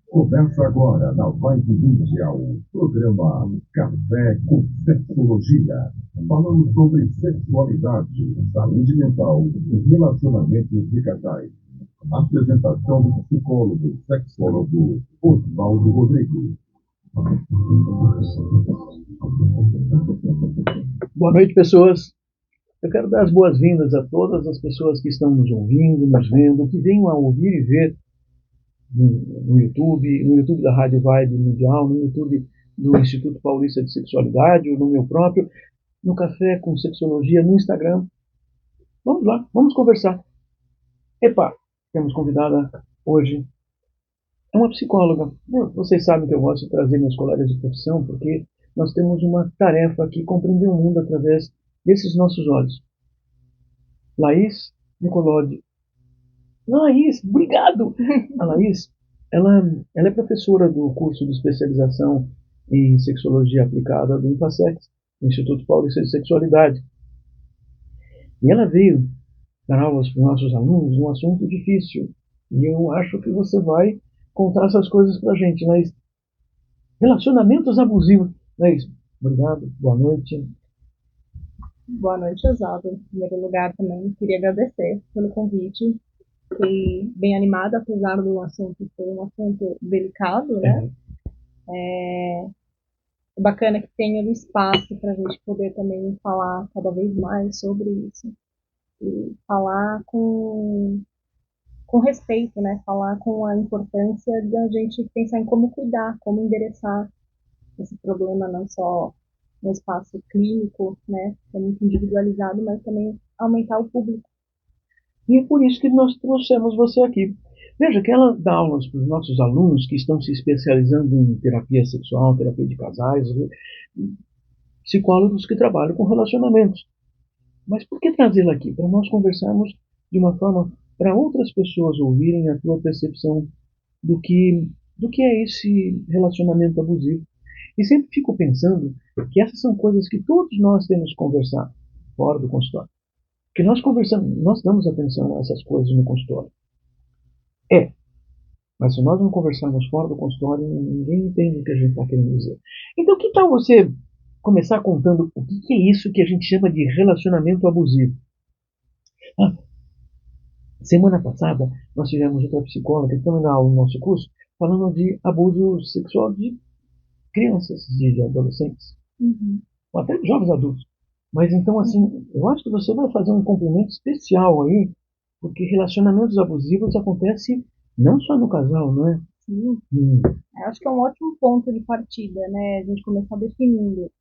Começa agora na Vibe Mundial, programa Café com Sexologia. Falamos sobre sexualidade, saúde mental e relacionamentos de casais. Apresentação do psicólogo e sexólogo Osvaldo Rodrigues. Boa noite, pessoas. Eu quero dar as boas-vindas a todas as pessoas que estão nos ouvindo, nos vendo, que venham a ouvir e ver no YouTube da Rádio Vibe Mundial, no YouTube do Instituto Paulista de Sexualidade, ou no meu próprio, no Café com Sexologia, no Instagram. Vamos lá, vamos conversar. Epa, temos convidada hoje, é uma psicóloga. Vocês sabem que eu gosto de trazer meus colegas de profissão, porque nós temos uma tarefa aqui, compreender o mundo através desses nossos olhos. Laís Nicolodi. Laís, obrigado! A Laís, ela é professora do curso de especialização em sexologia aplicada do INPASEX, Instituto Paulista de Sexualidade. E ela veio dar aulas para os nossos alunos um assunto difícil. E eu acho que você vai contar essas coisas para a gente, Laís. Relacionamentos abusivos. Laís, obrigado, boa noite. Boa noite, Osvaldo. Em primeiro lugar, também queria agradecer pelo convite. Fiquei bem animada, apesar do assunto ser um assunto delicado, né? É bacana que tenha um espaço para a gente poder também falar cada vez mais sobre isso. E falar com respeito, né? Falar com a importância da gente pensar em como cuidar, como endereçar esse problema, não só no espaço clínico, né? Que é muito individualizado, mas também aumentar o público. E é por isso que nós trouxemos você aqui. Veja que ela dá aulas para os nossos alunos que estão se especializando em terapia sexual, terapia de casais, psicólogos que trabalham com relacionamentos. Mas por que trazê-la aqui? Para nós conversarmos de uma forma para outras pessoas ouvirem a tua percepção do que é esse relacionamento abusivo. E sempre fico pensando que essas são coisas que todos nós temos que conversar fora do consultório. Que nós conversamos, nós damos atenção a essas coisas no consultório. Mas se nós não conversarmos fora do consultório, ninguém entende o que a gente está querendo dizer. Então, que tal você começar contando o que é isso que a gente chama de relacionamento abusivo? Semana passada, nós tivemos outra psicóloga que também dá aula no nosso curso, falando de abuso sexual de crianças, de adolescentes, ou até de jovens adultos. Mas então, assim, eu acho que você vai fazer um complemento especial aí, porque relacionamentos abusivos acontecem não só no casal, não é? Sim. Eu acho que é um ótimo ponto de partida, né? A gente começar definindo.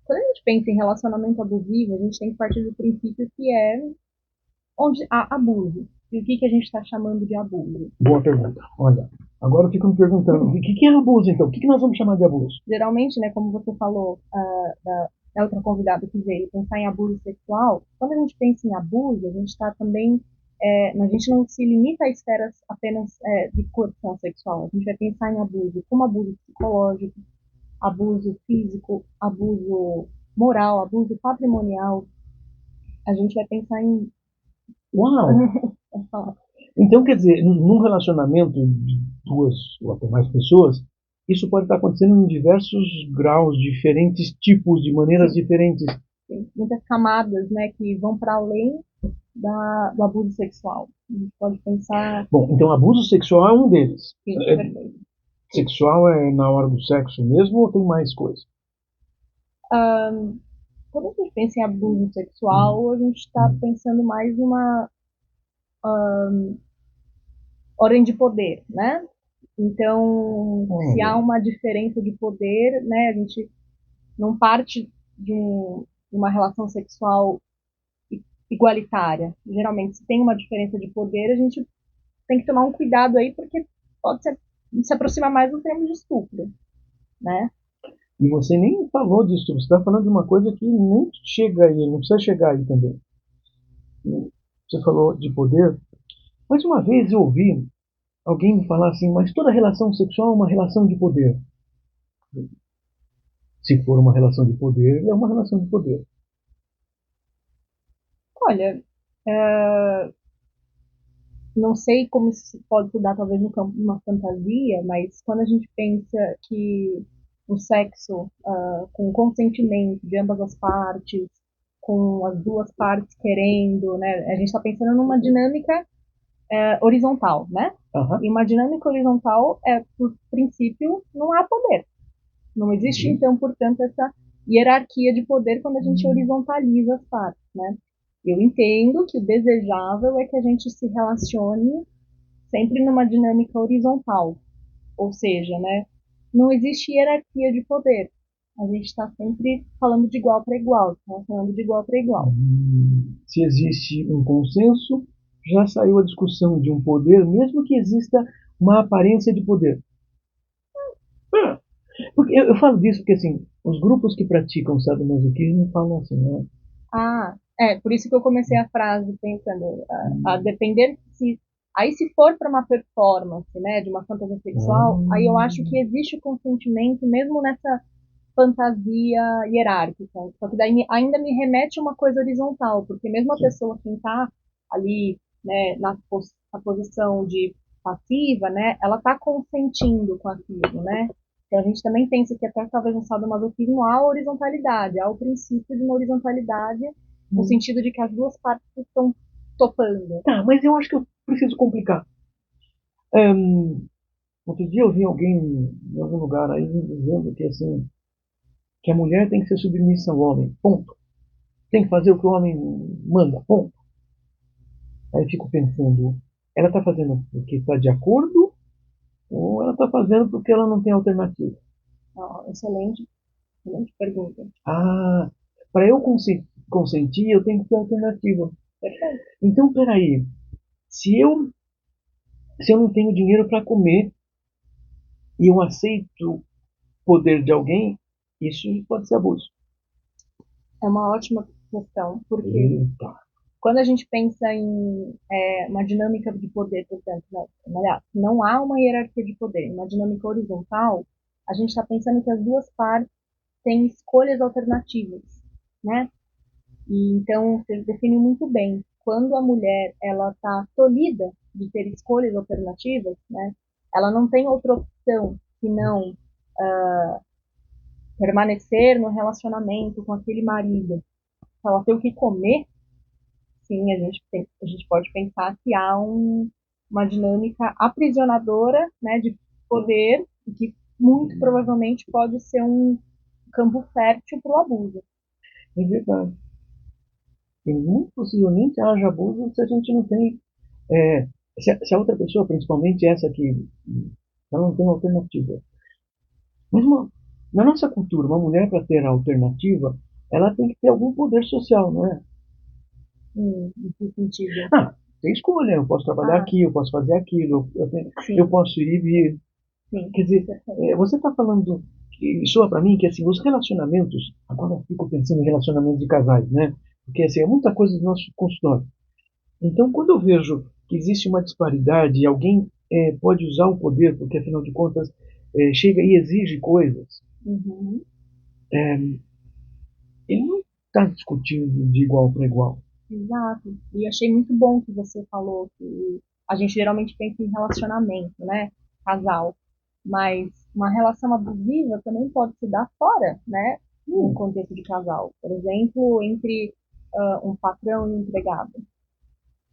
Quando a gente pensa em relacionamento abusivo, a gente tem que partir do princípio que é onde há abuso. E o que a gente está chamando de abuso? Boa pergunta. Olha, agora eu fico me perguntando, o que é abuso, então? O que nós vamos chamar de abuso? Geralmente, né, como você falou, da outra convidada que veio, pensar em abuso sexual, quando a gente pensa em abuso, a gente está também, a gente não se limita a esferas apenas de coerção sexual, a gente vai pensar em abuso como abuso psicológico, abuso físico, abuso moral, abuso patrimonial, a gente vai pensar em... Uau! Então, quer dizer, num relacionamento de duas ou até mais pessoas, isso pode estar acontecendo em diversos graus, diferentes tipos, de maneiras diferentes. Tem muitas camadas, né, que vão para além do abuso sexual. A gente pode pensar... Bom, então abuso sexual é um deles. Sim, perfeito. Sexual é na hora do sexo mesmo ou tem mais coisa? Quando a gente pensa em abuso sexual, a gente está pensando mais numa ordem de poder, né? Então, se há uma diferença de poder, né, a gente não parte de uma relação sexual igualitária. Geralmente, se tem uma diferença de poder, a gente tem que tomar um cuidado aí, porque pode se aproximar mais do termo de estupro, né? E você nem falou disso, você está falando de uma coisa que nem chega aí, não precisa chegar aí também. Você falou de poder. Mais uma vez eu ouvi alguém me falar assim, mas toda relação sexual é uma relação de poder. Se for uma relação de poder, é uma relação de poder. Olha, não sei como isso se pode se dar talvez no campo de uma fantasia, mas quando a gente pensa que o sexo com consentimento de ambas as partes, com as duas partes querendo, né, a gente está pensando numa dinâmica horizontal, né? Aham. E uma dinâmica horizontal por princípio, não há poder. Não existe, então, portanto, essa hierarquia de poder quando a gente horizontaliza as partes, né? Eu entendo que o desejável é que a gente se relacione sempre numa dinâmica horizontal, ou seja, né, não existe hierarquia de poder. A gente está sempre falando de igual para igual, tá? Falando de igual para igual. Se existe um consenso, já saiu a discussão de um poder, mesmo que exista uma aparência de poder. Ah, porque eu falo disso porque, assim, os grupos que praticam sadomasoquismo falam assim, né? Ah, por isso que eu comecei a frase pensando, a depender se. Aí, se for para uma performance, né, de uma fantasia sexual, aí eu acho que existe o consentimento mesmo nessa fantasia hierárquica. Só que daí ainda me remete a uma coisa horizontal, porque mesmo a Sim. pessoa que está ali, né, na posição de passiva, né, ela está consentindo com aquilo, né? Então a gente também pensa que até talvez no sadomasoquismo há horizontalidade, há o princípio de uma horizontalidade no sentido de que as duas partes estão topando. Tá, mas eu acho que eu preciso complicar. Outro dia eu vi alguém em algum lugar aí dizendo que, assim, que a mulher tem que ser submissa ao homem, ponto. Tem que fazer o que o homem manda, ponto. Aí eu fico pensando, ela está fazendo porque está de acordo ou ela está fazendo porque ela não tem alternativa? Ó, excelente, excelente pergunta. Ah, para eu consentir, eu tenho que ter alternativa. Perfeito. Então, peraí, se eu, se eu não tenho dinheiro para comer e eu aceito o poder de alguém, isso pode ser abuso. É uma ótima questão, porque Eita. quando a gente pensa em uma dinâmica de poder, portanto, né, aliás, não há uma hierarquia de poder, uma dinâmica horizontal, a gente está pensando que as duas partes têm escolhas alternativas, né? E então você define muito bem. Quando a mulher ela está tolhida de ter escolhas alternativas, né? Ela não tem outra opção que não permanecer no relacionamento com aquele marido. Se ela tem o que comer, sim, a gente pode pensar que há uma dinâmica aprisionadora, né, de poder, que muito provavelmente pode ser um campo fértil para o abuso. É verdade. E muito possivelmente haja abuso se a gente não tem. Se a outra pessoa, principalmente essa que ela não tem alternativa. Mesmo na nossa cultura, uma mulher para ter alternativa, ela tem que ter algum poder social, não é? Em que sentido? Ah, tem escolha, eu posso trabalhar Ah, aqui, eu posso fazer aquilo, eu sim, posso ir e vir. sim, Quer dizer, perfeito. você está falando, que soa para mim que assim, os relacionamentos, agora eu fico pensando em relacionamentos de casais, né? Porque assim, é muita coisa do nosso consultório. Então, quando eu vejo que existe uma disparidade e alguém pode usar o poder, porque afinal de contas chega e exige coisas, Uhum. ele não está discutindo de igual para igual. Exato. E achei muito bom que você falou que a gente geralmente pensa em relacionamento, né? Casal. Mas uma relação abusiva também pode se dar fora, né? Num contexto de casal. Por exemplo, entre um patrão e um empregado,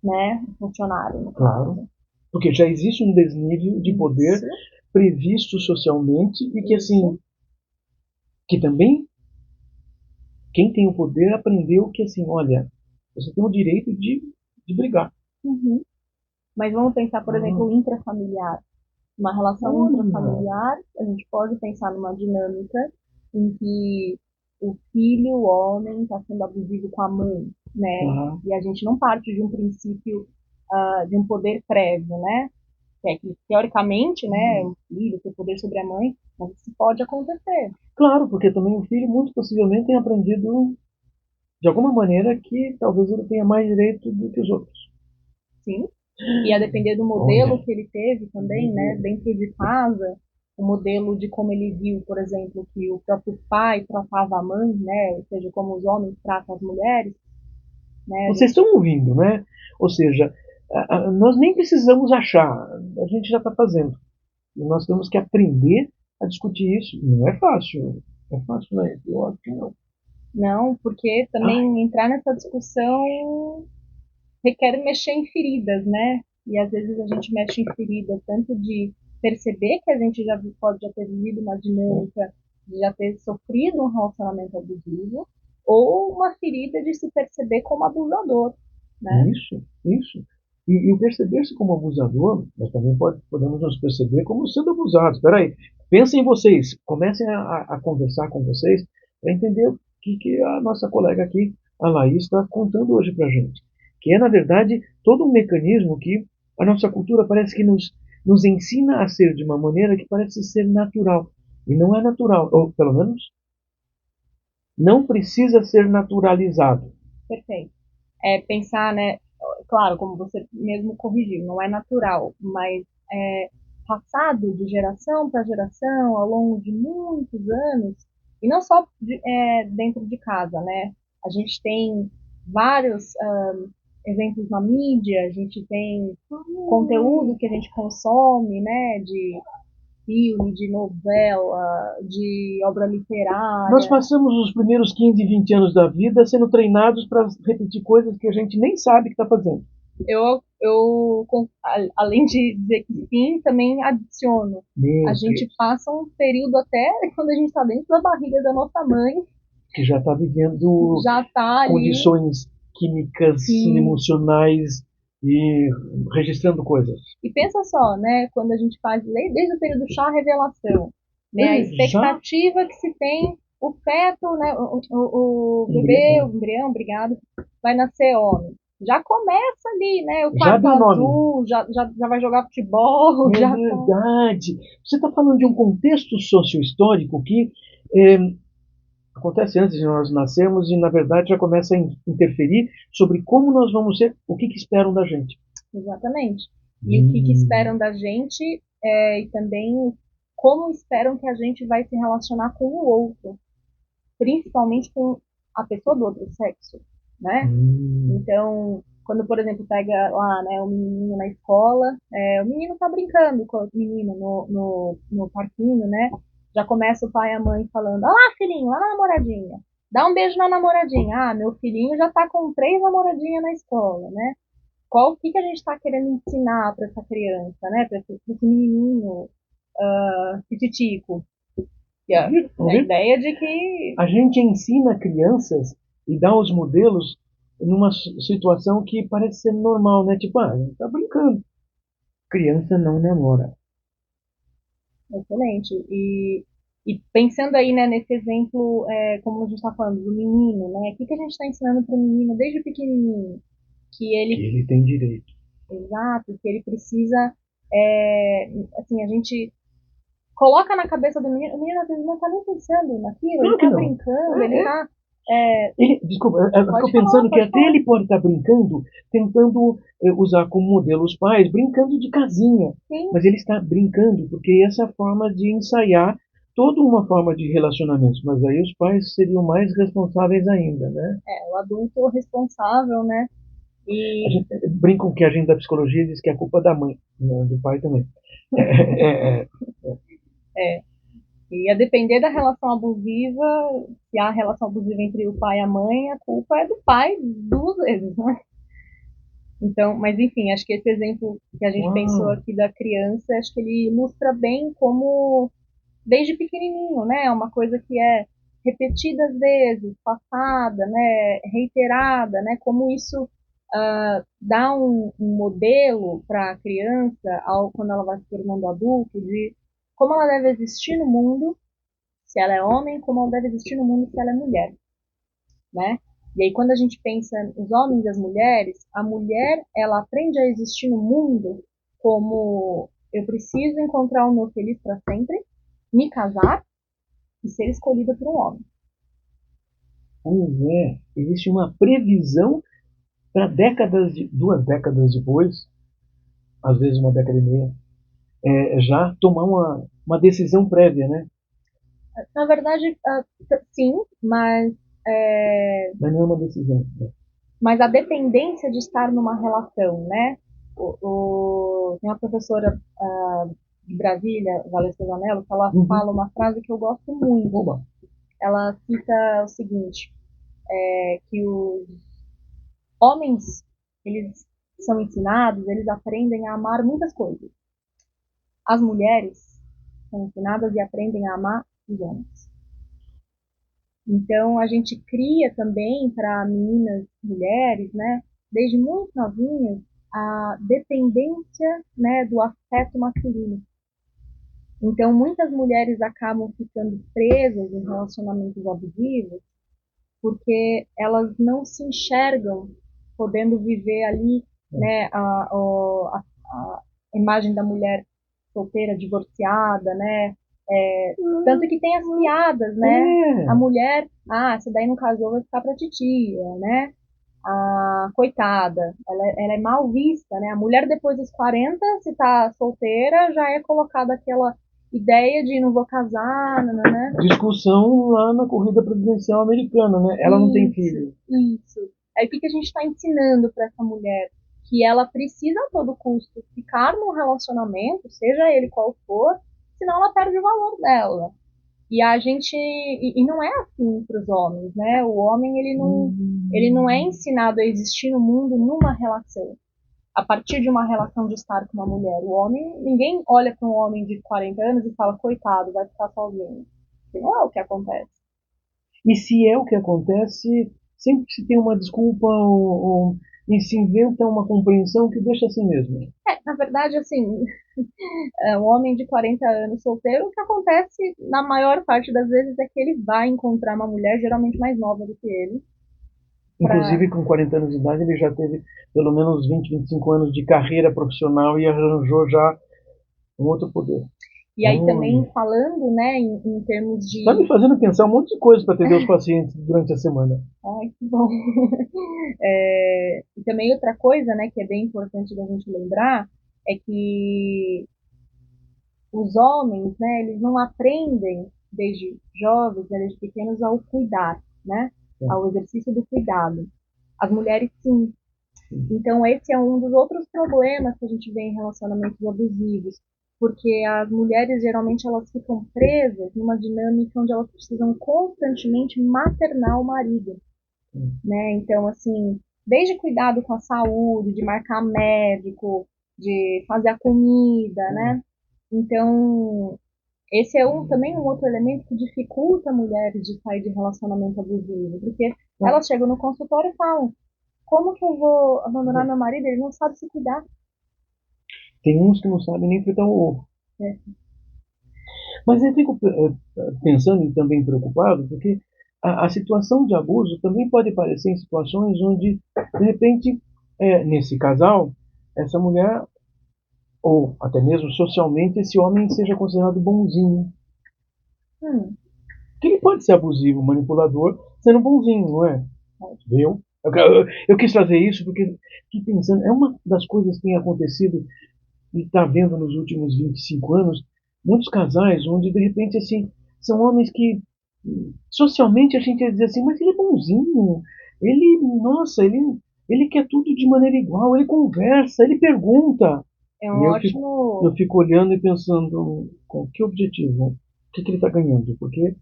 né? Um funcionário, no Claro. caso. Porque já existe um desnível de poder Isso, previsto socialmente e que, isso. assim, que também quem tem o poder aprendeu que, assim, olha, você tem o direito de brigar. Uhum. Mas vamos pensar, por Ah, exemplo, intrafamiliar. Uma relação olha, intrafamiliar, a gente pode pensar numa dinâmica em que o filho, o homem, está sendo abusivo com a mãe, né? ah, E a gente não parte de um princípio de um poder prévio, né? Que é que, teoricamente, né, o filho tem poder sobre a mãe, mas isso pode acontecer, claro, porque também o filho muito possivelmente tem aprendido de alguma maneira que talvez ele tenha mais direito do que os outros. sim. E a depender do modelo Olha, que ele teve também, né, dentro de casa, o modelo de como ele viu, por exemplo, que o próprio pai tratava a mãe, né, ou seja, como os homens tratam as mulheres, né, a vocês gente, estão ouvindo, né? Ou seja, Nós nem precisamos achar, a gente já está fazendo. E nós temos que aprender a discutir isso. Não é fácil. É fácil, né? Eu acho que não. Não, porque também entrar nessa discussão requer mexer em feridas, né? E às vezes a gente mexe em feridas tanto de perceber que a gente pode já ter vivido uma dinâmica de já ter sofrido um relacionamento abusivo, ou uma ferida de se perceber como abusador, né? Isso. E o perceber-se como abusador, nós também podemos nos perceber como sendo abusados. Espera aí, pensem em vocês, comecem a conversar com vocês para entender o que a nossa colega aqui, a Laís, está contando hoje para a gente. Que é, na verdade, todo um mecanismo que a nossa cultura parece que nos ensina a ser de uma maneira que parece ser natural. E não é natural, ou pelo menos não precisa ser naturalizado. Perfeito. É pensar, né? Claro, como você mesmo corrigiu, não é natural, mas passado de geração para geração, ao longo de muitos anos, e não só dentro de casa, né? A gente tem vários exemplos na mídia, a gente tem conteúdo que a gente consome, né? De filme, de novela, de obra literária. Nós passamos os primeiros 15, 20 anos da vida sendo treinados para repetir coisas que a gente nem sabe que está fazendo. Além de dizer que sim, também adiciono. A gente passa um período até quando a gente está dentro da barriga da nossa mãe. Que já está vivendo condições químicas, emocionais e registrando coisas. E pensa só, né? Quando a gente faz desde o período chá revelação, né? A expectativa que se tem, o feto, né? O bebê, o embrião, obrigado, vai nascer homem. Já começa ali, né? O quarto azul, já vai jogar futebol. É verdade. Você está falando de um contexto socio-histórico que acontece antes de nós nascermos e, na verdade, já começa a interferir sobre como nós vamos ser, o que esperam da gente. Exatamente. E o que esperam da gente e também como esperam que a gente vai se relacionar com o outro, principalmente com a pessoa do outro sexo, né? Então, quando, por exemplo, pega lá, né, o menino na escola, o menino tá brincando com o menino no parquinho, né? Já começa o pai e a mãe falando, olha lá, filhinho, olha a namoradinha. Dá um beijo na namoradinha. Ah, meu filhinho já tá com 3 namoradinhas na escola, né? O que a gente está querendo ensinar para essa criança, né? Para esse menininho pititico. A ideia de que a gente ensina crianças e dá os modelos numa situação que parece ser normal, né? Tipo, a gente tá brincando. Criança não namora. Excelente. E pensando aí, né, nesse exemplo, como a gente está falando, do menino, né? O que a gente está ensinando para o menino desde pequenininho? Que ele tem direito. Exato, que ele precisa, assim, a gente coloca na cabeça do menino, o menino às vezes não está nem pensando naquilo, ele está brincando, ele está... Desculpa, eu fico pensando que até ele pode estar brincando, tentando usar como modelo os pais, brincando de casinha. Sim. Mas ele está brincando, porque essa é a forma de ensaiar toda uma forma de relacionamento. Mas aí os pais seriam mais responsáveis ainda, né? O adulto responsável, né? Brincam que a gente da psicologia diz que é culpa da mãe, né? Do pai também. E a depender da relação abusiva, se há relação abusiva entre o pai e a mãe, a culpa é do pai 2 vezes, né? Então, mas enfim, acho que esse exemplo que a gente pensou aqui da criança, acho que ele ilustra bem como, desde pequenininho, né? É uma coisa que é repetida às vezes, passada, né? Reiterada, né? Como isso dá um modelo para a criança, quando ela vai se tornando adulto, de como ela deve existir no mundo, se ela é homem, como ela deve existir no mundo se ela é mulher, né? E aí quando a gente pensa nos homens e as mulheres, a mulher, ela aprende a existir no mundo como eu preciso encontrar o meu feliz para sempre, me casar e ser escolhida por um homem. Existe uma previsão para 2 décadas depois, às vezes 1,5 décadas, já tomar uma decisão prévia, né? Na verdade, sim, mas não é uma decisão. Mas a dependência de estar numa relação, né? Tem uma professora de Brasília, Valesca Zanello, que ela fala uma frase que eu gosto muito. Oba. Ela cita o seguinte, que os homens, eles são ensinados, eles aprendem a amar muitas coisas. As mulheres são ensinadas e aprendem a amar os homens. Então, a gente cria também para meninas, mulheres, né, desde muito novinhas, a dependência, né, do afeto masculino. Então, muitas mulheres acabam ficando presas em relacionamentos abusivos porque elas não se enxergam podendo viver ali, né, a imagem da mulher solteira, divorciada, né? Tanto que tem as piadas, né? A mulher, essa daí não casou, vai ficar pra titia, né? A coitada, ela é mal vista, né? A mulher depois dos 40, se tá solteira, já é colocada aquela ideia de não vou casar, né? Discussão lá na corrida presidencial americana, né? Ela não tem filho. Isso. Aí o que a gente está ensinando para essa mulher? Que ela precisa a todo custo ficar num relacionamento, seja ele qual for, senão ela perde o valor dela. E a gente e não é assim para os homens, né? O homem ele não é ensinado a existir no mundo numa relação. A partir de uma relação de estar com uma mulher, o homem, ninguém olha para um homem de 40 anos e fala coitado, vai ficar sozinho. Que não é o que acontece. E se é o que acontece, sempre se tem uma desculpa e se inventa uma compreensão que deixa assim mesmo. Na verdade, assim, um homem de 40 anos solteiro, o que acontece na maior parte das vezes é que ele vai encontrar uma mulher geralmente mais nova do que ele. Inclusive, com 40 anos de idade, ele já teve pelo menos 20, 25 anos de carreira profissional e arranjou já um outro poder. E aí também falando, né, em termos de... Está me fazendo pensar um monte de coisa para atender os pacientes durante a semana. Ai, que bom. E também outra coisa, né, que é bem importante da gente lembrar, é que os homens, né, eles não aprendem desde jovens, né, desde pequenos, ao cuidar, né, ao exercício do cuidado. As mulheres, sim. Então, esse é um dos outros problemas que a gente vê em relacionamentos abusivos, porque as mulheres, geralmente, elas ficam presas numa dinâmica onde elas precisam constantemente maternar o marido, né? Então, assim, desde cuidado com a saúde, de marcar médico, de fazer a comida, né? Então, esse é também um outro elemento que dificulta mulheres de sair de relacionamento abusivo, porque elas chegam no consultório e falam: como que eu vou abandonar meu marido? Ele não sabe se cuidar. Tem uns que não sabem nem fritar o ovo. Mas eu fico pensando e também preocupado, porque a situação de abuso também pode aparecer em situações onde, de repente, nesse casal, essa mulher, ou até mesmo socialmente, esse homem seja considerado bonzinho. Porque ele pode ser abusivo, manipulador, sendo bonzinho, não é? Viu? Eu quis fazer isso porque fiquei pensando, é uma das coisas que tem acontecido e está vendo nos últimos 25 anos, muitos casais onde, de repente, assim, são homens que, socialmente, a gente ia dizer assim, mas ele é bonzinho, ele, nossa, ele quer tudo de maneira igual, ele conversa, ele pergunta. É um ótimo... Eu fico olhando e pensando, com que objetivo? O que ele está ganhando? Porque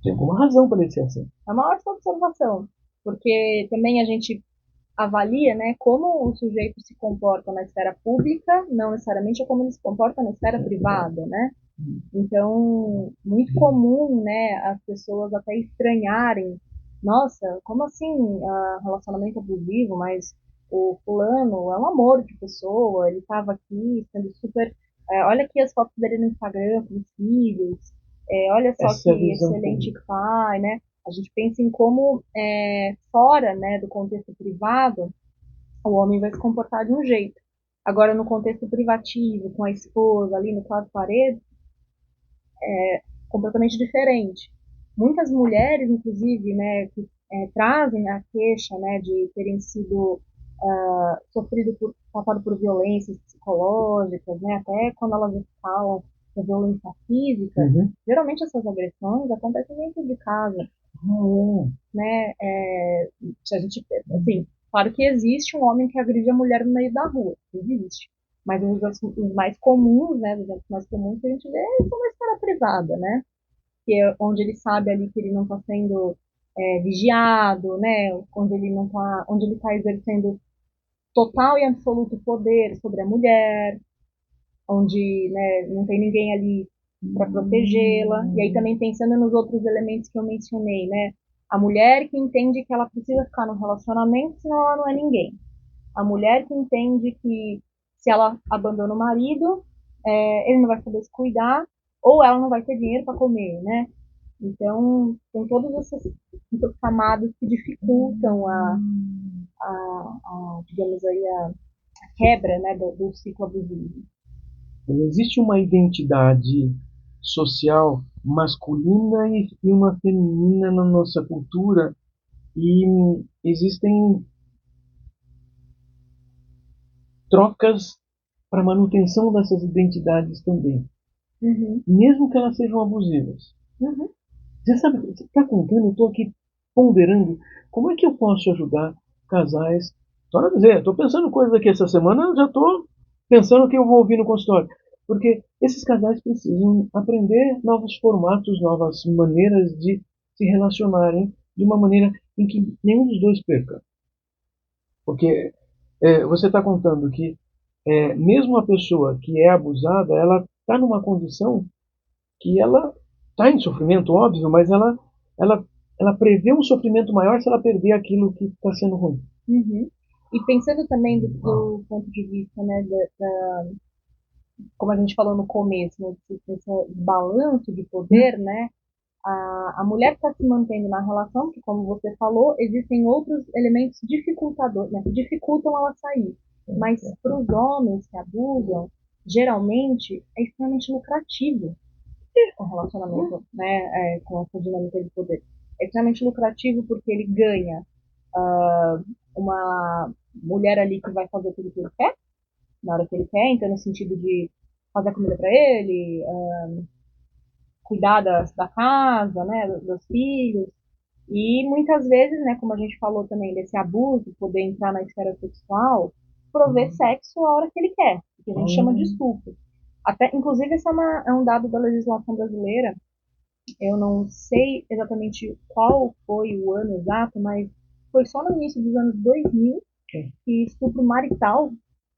tem alguma razão para ele ser assim. É uma ótima observação, porque também a gente avalia, né, como o sujeito se comporta na esfera pública, não necessariamente é como ele se comporta na esfera privada, né? Então, muito comum, né, as pessoas até estranharem, nossa, como assim, relacionamento abusivo, mas o fulano é um amor de pessoa, ele estava aqui sendo super, olha aqui as fotos dele no Instagram com os filhos, olha só Essa que excelente pai, né? A gente pensa em como, fora, né, do contexto privado, o homem vai se comportar de um jeito. Agora, no contexto privativo, com a esposa ali no quatro paredes, completamente diferente. Muitas mulheres, inclusive, né, que trazem a queixa, né, de terem sido passado por violências psicológicas, né, até quando elas falam da violência física, geralmente essas agressões acontecem dentro de casa, né, se a gente, assim, Claro que existe um homem que agride a mulher no meio da rua, existe. Mas os mais comuns, né, os exemplos mais comuns que a gente vê são na esfera privada, né? Que é onde ele sabe ali que ele não está sendo vigiado, né? Onde ele está exercendo total e absoluto poder sobre a mulher, onde, né, não tem ninguém ali para protegê-la. E aí também pensando nos outros elementos que eu mencionei, né? A mulher que entende que ela precisa ficar no relacionamento, senão ela não é ninguém. A mulher que entende que se ela abandona o marido, ele não vai saber se cuidar, ou ela não vai ter dinheiro para comer, né? Então, tem todas essas camadas que dificultam digamos aí, a quebra, né, do ciclo abusivo. Existe uma identidade social masculina e uma feminina na nossa cultura, e existem trocas para manutenção dessas identidades também, mesmo que elas sejam abusivas. Você sabe, você está contando, eu estou aqui ponderando como é que eu posso ajudar casais. Estou pensando coisas aqui essa semana, eu já estou pensando o que eu vou ouvir no consultório. Porque esses casais precisam aprender novos formatos, novas maneiras de se relacionarem de uma maneira em que nenhum dos dois perca. Porque você está contando que mesmo a pessoa que é abusada, ela está numa condição que ela está em sofrimento, óbvio, mas ela, ela prevê um sofrimento maior se ela perder aquilo que está sendo ruim. E pensando também do ponto de vista, né, como a gente falou no começo, né, desse balanço de poder, né, a mulher está se mantendo na relação, que como você falou, existem outros elementos dificultadores, né, que dificultam ela sair. Mas para os homens que abusam, geralmente é extremamente lucrativo o relacionamento, né, com essa dinâmica de poder. É extremamente lucrativo porque ele ganha uma mulher ali que vai fazer tudo o que ele quer, na hora que ele quer, então no sentido de fazer a comida para ele, cuidar da casa, né, dos filhos, e muitas vezes, né, como a gente falou também desse abuso, poder entrar na esfera sexual, prover sexo a hora que ele quer, que a gente chama de estupro. Até, inclusive, esse é um dado da legislação brasileira. Eu não sei exatamente qual foi o ano exato, mas foi só no início dos anos 2000 que estupro marital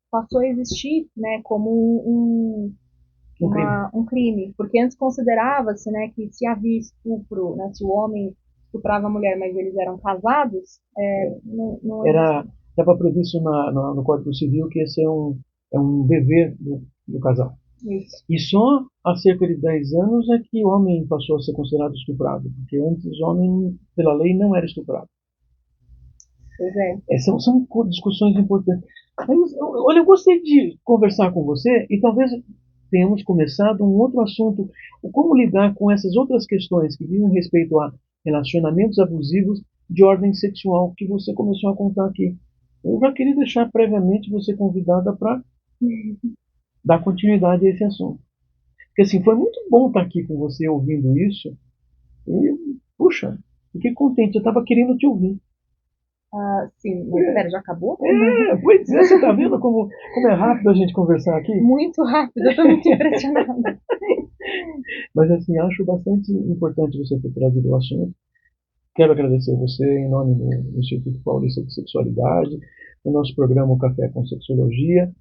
passou a existir, né, como um crime, porque antes considerava-se, né, que se havia estupro, né, se o homem estuprava a mulher, mas eles eram casados, não estava previsto no Código Civil que esse é um dever do casal. Isso. E só há cerca de 10 anos é que o homem passou a ser considerado estuprado, porque antes o homem, pela lei, não era estuprado. Pois é. São discussões importantes. Mas, olha, eu gostei de conversar com você e talvez tenhamos começado um outro assunto, como lidar com essas outras questões que dizem respeito a relacionamentos abusivos de ordem sexual, que você começou a contar aqui. Eu já queria deixar previamente você convidada para dar continuidade a esse assunto. Porque assim, foi muito bom estar aqui com você ouvindo isso. E, puxa, fiquei contente, eu estava querendo te ouvir. Sim, mas pera, já acabou? Pois é, você está vendo como é rápido a gente conversar aqui? Muito rápido, eu estou muito impressionada. Mas assim, acho bastante importante você ter trazido o assunto. Quero agradecer você em nome do Instituto Paulista de Sexualidade, do nosso programa O Café com Sexologia.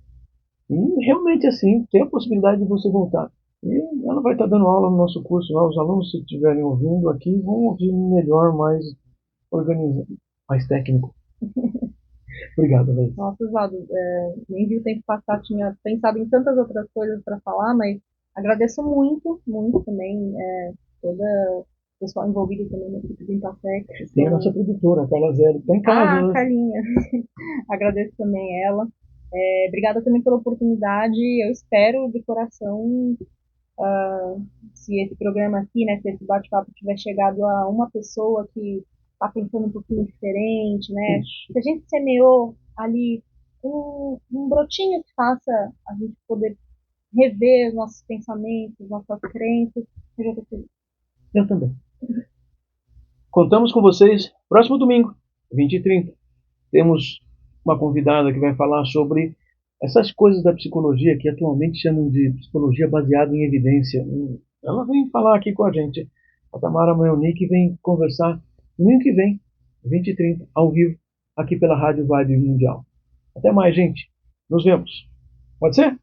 E realmente assim, tem a possibilidade de você voltar. E ela vai estar dando aula no nosso curso lá. Os alunos, se estiverem ouvindo aqui, vão ouvir melhor, mais organizado, mais técnico. Obrigado, Leite. Nossa, Oswaldo, nem vi o tempo passar, tinha pensado em tantas outras coisas para falar, mas agradeço muito, muito também toda o pessoal envolvido também na equipe do Intafec. Tem a nossa produtora, a Carla Zé, que está em casa. Ah, Carlinha. Agradeço também ela. Obrigada também pela oportunidade. Eu espero de coração, se esse programa aqui, né, se esse bate-papo tiver chegado a uma pessoa que está pensando um pouquinho diferente, né? Se a gente semeou ali um brotinho que faça a gente poder rever os nossos pensamentos, nossas crenças, eu já estou feliz. Eu também. Contamos com vocês próximo domingo, 20h30. temos uma convidada que vai falar sobre essas coisas da psicologia que atualmente chamam de psicologia baseada em evidência. Ela vem falar aqui com a gente. A Tamara Mayonick vem conversar domingo que vem, 20h30, ao vivo, aqui pela Rádio Vibe Mundial. Até mais, gente. Nos vemos. Pode ser?